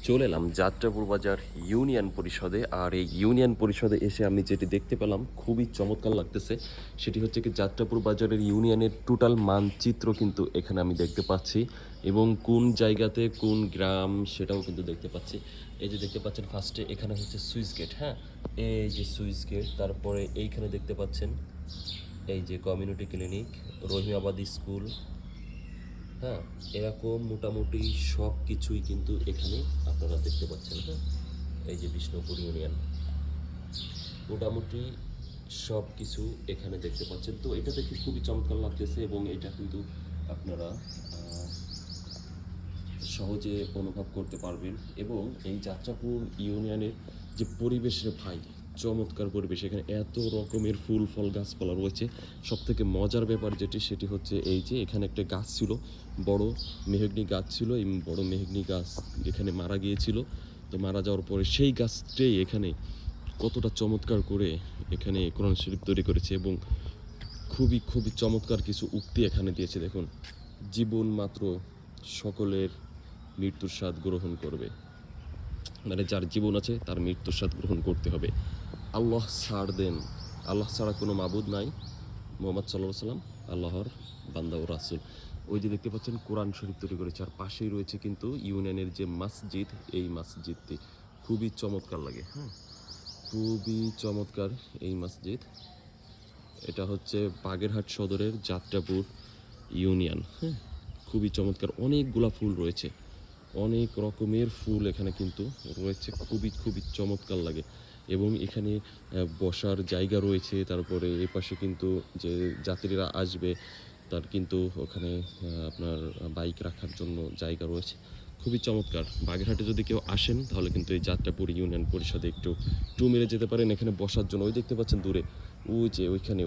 চলে এলাম যাত্রাপুর বাজার ইউনিয়ন পরিষদে। আর এই ইউনিয়ন পরিষদে এসে আমি যেটি দেখতে পেলাম খুবই চমৎকার লাগতেছে, সেটি হচ্ছে কি যাত্রাপুর বাজারের ইউনিয়নের টোটাল মানচিত্র কিন্তু এখানে আমি দেখতে পাচ্ছি, এবং কোন জায়গাতে কোন গ্রাম সেটাও কিন্তু দেখতে পাচ্ছি। এই যে দেখতে পাচ্ছেন ফার্স্টে এখানে হচ্ছে সুইচ গেট, হ্যাঁ এই যে সুইচ গেট, তারপরে এইখানে দেখতে পাচ্ছেন এই যে কমিউনিটি ক্লিনিক, রহিমাবাদ স্কুল, হ্যাঁ এরকম মোটামুটি সব কিছুই কিন্তু এখানে আপনারা দেখতে পাচ্ছেন। হ্যাঁ এই যে বিষ্ণুপুর ইউনিয়ন, মোটামুটি সব কিছু এখানে দেখতে পাচ্ছেন। তো এটা দেখে খুবই চমৎকার লাগতেছে, এবং এটা কিন্তু আপনারা সহজে অনুভব করতে পারবেন। এবং এই যাত্রাপুর ইউনিয়নের যে পরিবেশের ভাই চমৎকার পরিবেশ, এখানে এত রকমের ফুল ফল গাছপালা রয়েছে। সব থেকে মজার ব্যাপার যেটি সেটি হচ্ছে এই যে এখানে একটা গাছ ছিল, বড় মেহগনি গাছ ছিল। এই বড় মেহগনি গাছ এখানে মারা গিয়েছিল। তো মারা যাওয়ার পরে সেই গাছটাই এখানে কতটা চমৎকার করে এখানে কোরআন শরীফ তৈরি করেছে, এবং খুবই খুবই চমৎকার কিছু উক্তি এখানে দিয়েছে। দেখুন, জীবন মাত্র সকলের মৃত্যুর স্বাদ গ্রহণ করবে, মানে যার জীবন আছে তার মৃত্যুর স্বাদ গ্রহণ করতে হবে। আল্লাহ ছাড় দেন, আল্লাহ ছাড়া কোনো মাবুদ নাই, মোহাম্মদ সাল্লাল্লাহু আলাইহি সাল্লাম আল্লাহর বান্দা ও রাসূল। ওই যে দেখতে পাচ্ছেন কোরআন শরীফ তৈরি করেছে, আর পাশেই রয়েছে কিন্তু ইউনিয়নের যে মসজিদ, এই মসজিদটি খুবই চমৎকার লাগে। হ্যাঁ খুবই চমৎকার এই মসজিদ। এটা হচ্ছে বাগেরহাট সদরের যাত্রাপুর ইউনিয়ন। হ্যাঁ খুবই চমৎকার, অনেকগুলা ফুল রয়েছে, অনেক রকমের ফুল এখানে কিন্তু রয়েছে, খুবই খুবই চমৎকার লাগে। এবং এখানে বসার জায়গা রয়েছে, তারপরে এই পাশে কিন্তু যে যাত্রীরা আসবে তার কিন্তু ওখানে আপনার বাইক রাখার জন্য জায়গা রয়েছে, খুবই চমৎকার। বাগেরহাটে যদি কেউ আসেন তাহলে কিন্তু এই যাত্রাপুর ইউনিয়ন পরিষদে একটু টু মেরে যেতে পারেন। এখানে বসার জন্য ওই দেখতে পাচ্ছেন দূরে, ওই যে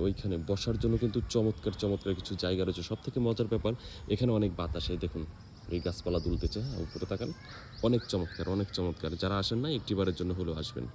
ওইখানে বসার জন্য কিন্তু চমৎকার চমৎকার কিছু জায়গা রয়েছে। সব থেকে মজার ব্যাপার এখানে অনেক বাতাস, এই দেখুন এই গাছপালা দুলতেছে, উপরে তাকান, অনেক চমৎকার অনেক চমৎকার। যারা আসেন না একটিবারের জন্য হলেও আসবেন।